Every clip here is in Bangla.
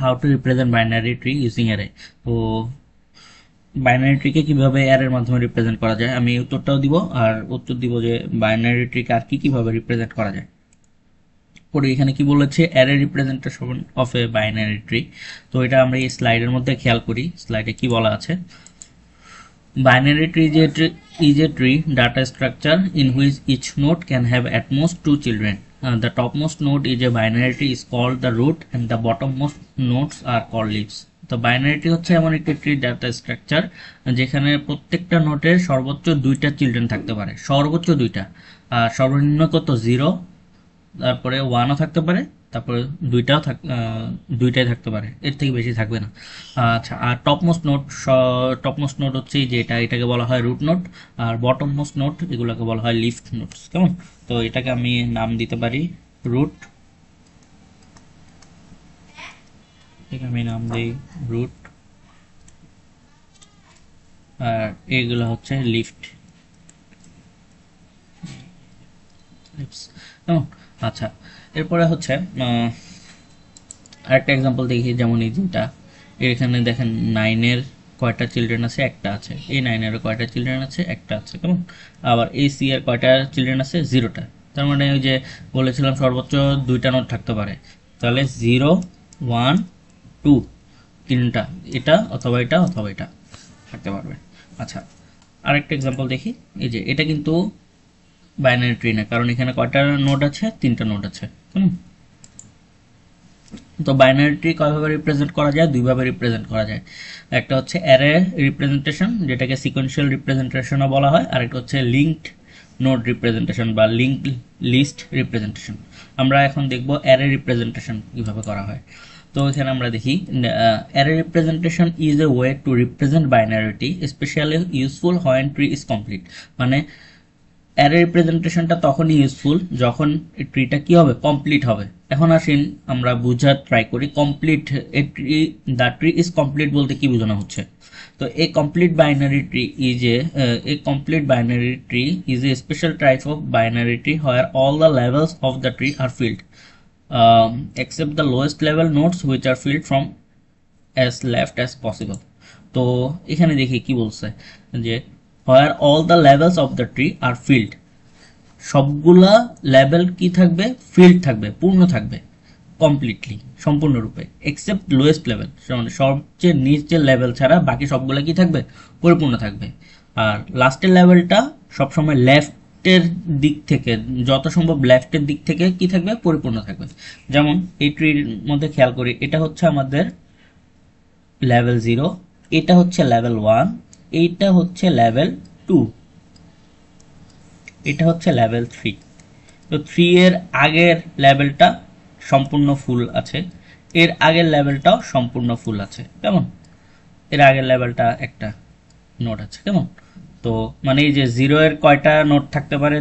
How to represent binary tree using array. তো বাইনারি ট্রিকে কিভাবে অ্যারের মাধ্যমে রিপ্রেজেন্ট করা যায় আমি উত্তরটাও দিব, আর উত্তর দিব যে বাইনারি ট্রিকে আর কিভাবে রিপ্রেজেন্ট করা যায়। পরে এখানে কি বলেছে, array representation of A binary tree. তো এটা আমরা এই স্লাইডের মধ্যে খেয়াল করি, স্লাইডে কি বলা আছে। Binary tree is a tree data structure in which each node can have at most two children. The topmost node is a binary tree is called the root and the bottommost nodes are called leaves. তো বাইনারি ট্রি হচ্ছে এমন একটি ট্রি ডাটা স্ট্রাকচার যেখানে প্রত্যেকটা নোটের সর্বোচ্চ দুইটা চিলড্রেন থাকতে পারে, সর্বোচ্চ দুইটা, আর সর্বনিম্ন কত 0, তারপরে 1ও থাকতে পারে, তারপরে দুইটাই থাকতে পারে, এর থেকে বেশি থাকবে না। আচ্ছা, আর টপমোস্ট নোট হচ্ছে এটাকে বলা হয় রুট নোট, আর বটম মোস্ট নোট এগুলোকে বলা হয় লিফ নোটস। কেমন? তো এটাকে আমি নাম দিতে পারি রুট, এটাকে আমি নাম দিই রুট, আর এগুলো হচ্ছে লিফট। কেমন? আচ্ছা, এরপরে হচ্ছে আরেকটা এক্সাম্পল দেখি, যেমন এই যেটা এখানে দেখেন 9 এর কয়টা চিলড্রেন আছে, একটা আছে। এই 9 এর কয়টা চিলড্রেন আছে, একটা আছে। কেমন? আবার এই সি এর কয়টা চিলড্রেন আছে, 0টা। তার মানে ওই যে বলেছিলাম সর্বোচ্চ দুইটা নোট থাকতে পারে, তাহলে 0 1 2 তিনটা, এটা অথবা এটা অথবা এটা থাকতে পারবে। আচ্ছা, আরেকটা এক্সাম্পল দেখি। এই যে এটা কিন্তু বাইনারি ট্রি না, কারণ এখানে কয়টা নোড আছে, 3টা নোড আছে। তো বাইনারি ট্রি কয়ভাবে রিপ্রেজেন্ট করা যায়, দুইভাবে রিপ্রেজেন্ট করা যায়। একটা হচ্ছে অ্যারে রিপ্রেজেন্টেশন, যেটাকে সিকোয়েন্সিয়াল রিপ্রেজেন্টেশনও বলা হয়, আর একটা হচ্ছে লিঙ্কড নোড রিপ্রেজেন্টেশন বা লিঙ্কড লিস্ট রিপ্রেজেন্টেশন। আমরা এখন দেখব অ্যারে রিপ্রেজেন্টেশন কিভাবে করা হয়। তো এখানে আমরা দেখি, array representation is a way to represent binary tree, specially useful when tree is complete. মানে অ্যারে রিপ্রেজেন্টেশনটা তখনই ইউজফুল যখন ট্রিটা কি হবে, কমপ্লিট হবে। এখন আসেন আমরা বুঝার ট্রাই করি, complete the tree is complete বলতে কি বোঝানো হচ্ছে। তো a complete binary tree is a complete binary tree is a special type of binary tree where all the levels of the tree are filled except the lowest level nodes which are filled from as left as possible. তো এখানে দেখি কি বলছে, যে where all the levels of the tree are filled, সবগুলা লেভেল কি থাকবে, ফিল্ড থাকবে, পূর্ণ থাকবে, কমপ্লিটলি, সম্পূর্ণরূপে, এক্সেপ্ট লোয়েস্ট লেভেল, মানে সবচেয়ে নিচ যে লেভেল ছাড়া বাকি সবগুলা কি থাকবে, পরিপূর্ণ থাকবে। আর লাস্টের লেভেলটা সবসময় লেফটের দিক থেকে, যত সম্ভব লেফটের দিক থেকে কি থাকবে, পরিপূর্ণ থাকবে। যেমন এই ট্রির মধ্যে খেয়াল করি, এটা হচ্ছে আমাদের লেভেল 0, এটা হচ্ছে লেভেল 1, এইটা হচ্ছে লেভেল 2, এটা হচ্ছে লেভেল 3। তো 3 এর আগের লেভেলটা সম্পূর্ণ ফুল আছে, এর আগের লেভেলটাও সম্পূর্ণ ফুল আছে। কেমন? এর আগের লেভেলটা একটা নোট আছে। কেমন? তো মানে এই যে 0 এর কয়টা নোট থাকতে পারে,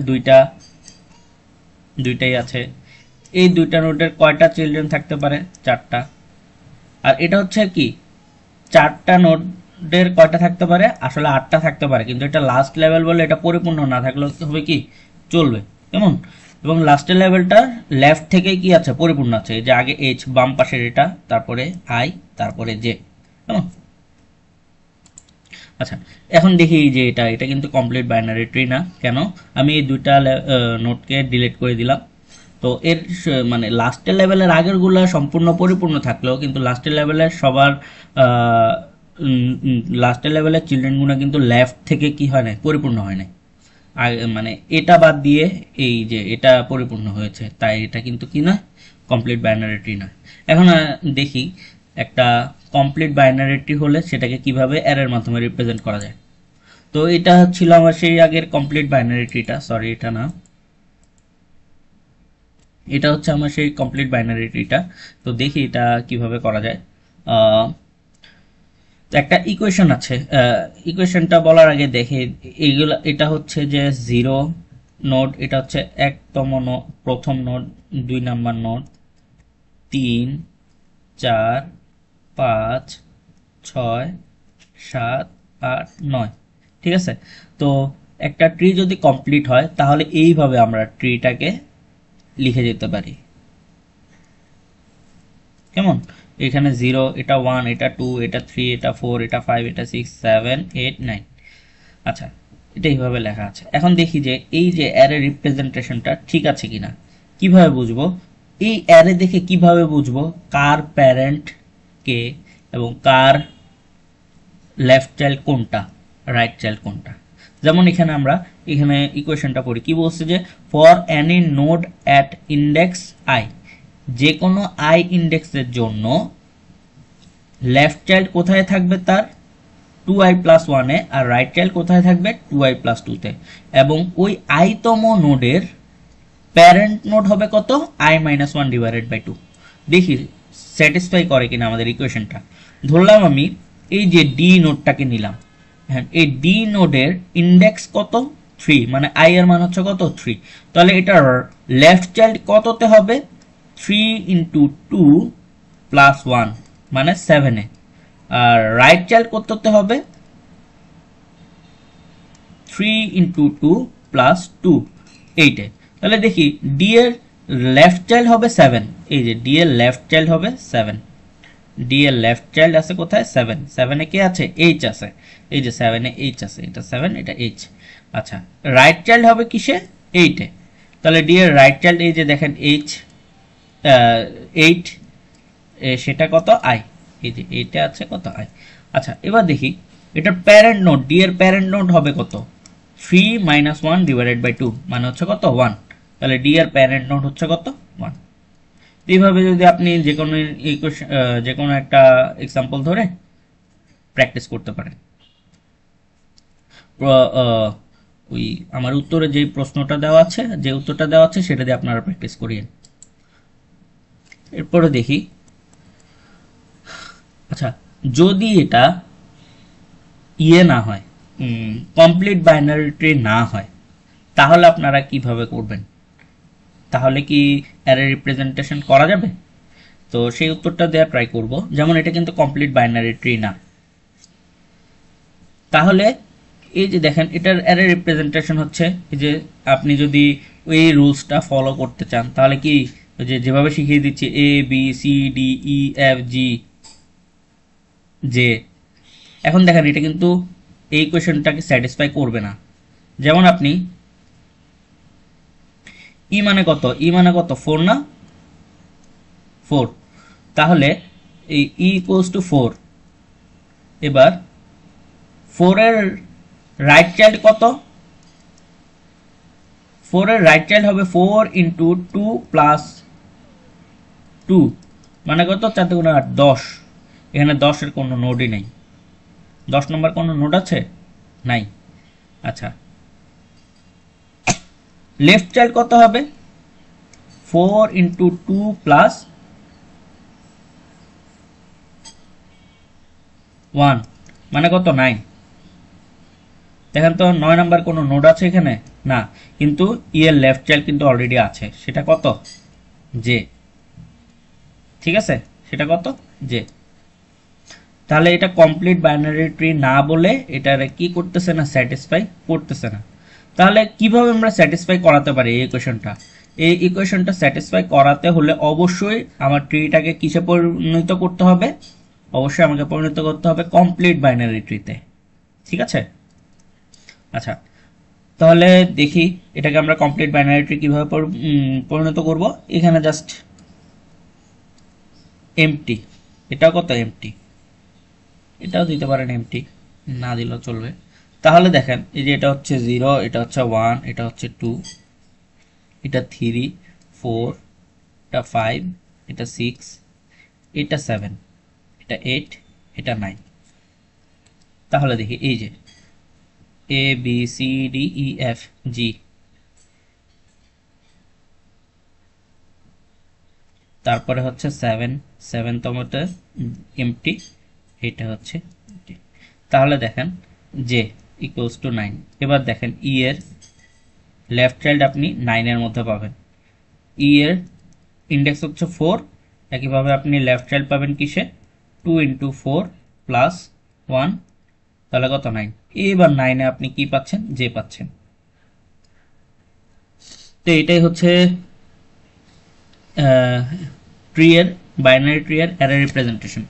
দুইটাই আছে। এই দুইটা নোটের কয়টা চিলড্রেন থাকতে পারে, 4টা। আর এটা হচ্ছে কি, 4টা নোটের কয়টা থাকতে পারে, আসলে 8টা থাকতে পারে, কিন্তু এটা লাস্ট লেভেল বলে এটা পরিপূর্ণ না থাকলে হবে কি, চলবে। কেমন? এবং লাস্টের লেভেলটার লেফট থেকে কি আছে, পরিপূর্ণ আছে, যে আগে এইচ বাম পাশের এটা, তারপরে আই, তারপরে জে। কেমন? আচ্ছা, এখন দেখি যে এটা কিন্তু কমপ্লিট বাইনারি ট্রি না। কেন? আমি এই দুইটা নোটকে ডিলিট করে দিলাম। তো এর মানে লাস্টের লেভেলের আগেরগুলো সম্পূর্ণ পরিপূর্ণ থাকলেও কিন্তু লাস্টের লেভেলের সবার লাস্টের লেভেলের চিলড্রেনগুলো কিন্তু লেফট থেকে কি হয় না, পরিপূর্ণ হয় না। মানে এটা বাদ দিয়ে এই যে এটা পরিপূর্ণ হয়েছে, তাই এটা কিন্তু কি না, কমপ্লিট বাইনারি ট্রি না। এখন দেখি একটা কমপ্লিট বাইনারি ট্রি হলে সেটাকে কিভাবে অ্যারের মাধ্যমে রিপ্রেজেন্ট করা যায়। তো এটা ছিল আমার সেই আগের কমপ্লিট বাইনারি ট্রিটা, সরি এটা না, এটা হচ্ছে আমার সেই কমপ্লিট বাইনারি ট্রিটা। তো দেখি এটা কিভাবে করা যায়। একটা ইকুয়েশন আছে, ইকুয়েশনটা বলার আগে দেখে এইগুলো, এটা হচ্ছে যে 0 নোড, এটা হচ্ছে প্রথম নোড, 2 নাম্বার নোড, 3 4 5 6 7 8 9। ঠিক আছে? তো একটা ট্রি যদি কমপ্লিট হয় তাহলে এইভাবে আমরা ট্রিটাকে লিখে যেতে পারি। কেমন? এখানে 0, এটা 1, এটা 2, এটা 3, এটা 4, এটা 5, এটা 6, 7, 8, 9। আচ্ছা, এটা এইভাবে লেখা আছে। এখন দেখি যে এই যে অ্যারে রিপ্রেজেন্টেশনটা ঠিক আছে কিনা। কিভাবে বুঝবো? এই অ্যারে দেখে কিভাবে বুঝবো কার প্যারেন্ট কে এবং কার লেফট চাইল্ড কোনটা, রাইট চাইল্ড কোনটা। যেমন এখানে আমরা এখানে ইকুয়েশনটা পড়ি, কি বলছে যে for any node at index I, যে কোনো আই ইন্ডেক্সের জন্য লেফট চাইল্ড কোথায় থাকবে তার 2i প্লাস 1 এ, আর রাইট চাইল্ড কোথায় থাকবে 2i প্লাস 2 তে, এবং ওই আইতম নোডের প্যারেন্ট নোড হবে কত i মাইনাস 1 ডিভাইডেড বাই 2। দেখি স্যাটিসফাই করে কিনা আমাদের ইকুয়েশনটা। ধরলাম আমি এই যে ডি নোডটাকে নিলাম, হ্যাঁ এই ডি নোডের ইন্ডেক্স কত 3, মানে i এর মান হচ্ছে কত 3, তাহলে এটার লেফট চাইল্ড কততে হবে 3 ইন্টু 2 প্লাস 1 মানে 7 এ, আর রাইট চাইল্ড কততে হবে 3 ইন্টু 2 প্লাস 2 8 এ। তাহলে দেখি ডি এর লেফট চাইল্ড হবে 7, এই যে ডি এর লেফট চাইল্ড হবে 7, ডি এর লেফট চাইল্ড আছে কোথায় 7, 7 এ কে আছে এইচ আছে, এই যে 7 এ এইচ আছে, এটা 7 এটা এইচ। আচ্ছা, রাইট চাইল্ড হবে কিসে 8 এ, তাহলে ডি এর রাইট চাইল্ড এই যে দেখেন এইচ 8, সেটা কত আই, এই যে এইটা আছে কত আই। আচ্ছা, এবার দেখি এটার প্যারেন্ট নোড, ডি এর প্যারেন্ট নোড হবে কত 3 মাইনাস 1 ডিভাইডেড বাই 2 মানে হচ্ছে কত 1, তাহলে ডি এর প্যারেন্ট নোড হচ্ছে কত 1। এইভাবে যদি আপনি যে কোনো একটা এক্সাম্পল ধরে প্র্যাকটিস করতে পারেন। ওই আমার উত্তরে যে প্রশ্নটা দেওয়া আছে, যে উত্তরটা দেওয়া আছে সেটা দিয়ে আপনারা প্র্যাকটিস করিয়েন। এরপরে দেখি, আচ্ছা যদি এটা ইয়ে না হয়, কমপ্লিট বাইনারি ট্রি না হয়, তাহলে আপনারা কিভাবে করবেন? তাহলে কি অ্যারে রিপ্রেজেন্টেশন করা যাবে? তো সেই উত্তরটা দেওয়া ট্রাই করব। যেমন এটা কিন্তু কমপ্লিট বাইনারি ট্রি না, তাহলে এই যে দেখেন এটার অ্যারে রিপ্রেজেন্টেশন হচ্ছে এই যে আপনি যদি ওই রুলসটা ফলো করতে চান তাহলে কি যে যেভাবে শিখিয়ে দিচ্ছি A B C D E F G J, এখন দেখেন এটা কিন্তু এই কোয়েশ্চনটাকে স্যাটিসফাই করবে না। যেমন আপনি ই মানে কত, ই মানে কত 4 না 4, তাহলে এই ই ইকুয়ালস টু 4, এবার 4 এর রাইট চাইল্ড কত, 4 এর রাইট চাইল্ড হবে 4 ইন্টু 2 প্লাস 2 মানে কত 4 দুগুণে 8 10, এখানে 10 এর কোনো নোডই নেই, 10 নম্বর কোনো নোড আছে নাই। আচ্ছা, লেফট চাইল্ড কত হবে 4 ইন্টু 2 প্লাস 1 মানে কত 9, দেখেন তো 9 নাম্বার কোনো নোড আছে এখানে না, কিন্তু ই এর লেফট চাইল্ড কিন্তু অলরেডি আছে, সেটা কত জে, ঠিক আছে সেটা কত জে। তাহলে এটা কমপ্লিট বাইনারি ট্রি না বলে এটারে কি করতেছে না, স্যাটিসফাই করতেছে না। তাহলে কিভাবে আমরা স্যাটিসফাই করাতে পারি এই ইকুয়েশনটা? এই ইকুয়েশনটা স্যাটিসফাই করাতে হলে অবশ্যই আমার ট্রিটাকে কিসে পরিণত করতে হবে, অবশ্যই আমাকে পরিণত করতে হবে কমপ্লিট বাইনারি ট্রিতে, ঠিক আছে। আচ্ছা, তাহলে দেখি এটাকে আমরা কমপ্লিট বাইনারি ট্রি কিভাবে পরিণত করব। এখানে জাস্ট এমটি, এটাও কত এমটি, এটাও দিতে পারেন এমটি, না দিলেও চলবে। তাহলে দেখেন এই যে এটা হচ্ছে 0, এটা হচ্ছে 1, এটা হচ্ছে 2, এটা 3, 4, এটা 5, এটা 6, এটা 7, এটা 8, এটা 9। তাহলে দেখি এই যে A B C D E F G, তারপরে হচ্ছে 7, 7তমটা এমটি, এটা হচ্ছে empty। তাহলে দেখেন জে ইকুয়ালস টু 9। এবার দেখেন ই এর লেফট চাইল্ড আপনি 9 এর মধ্যে পাবেন, ই এর ইন্ডেক্স হচ্ছে 4, একইভাবে আপনি লেফট চাইল্ড পাবেন কিসে 2 ইন্টু 4 প্লাস 1, তাহলে কত 9। এবার 9 এ আপনি কি পাচ্ছেন, জে পাচ্ছেন। তো এটাই হচ্ছে ট্রি এর বাইনারি ট্রি এর অ্যারে রিপ্রেজেন্টেশন।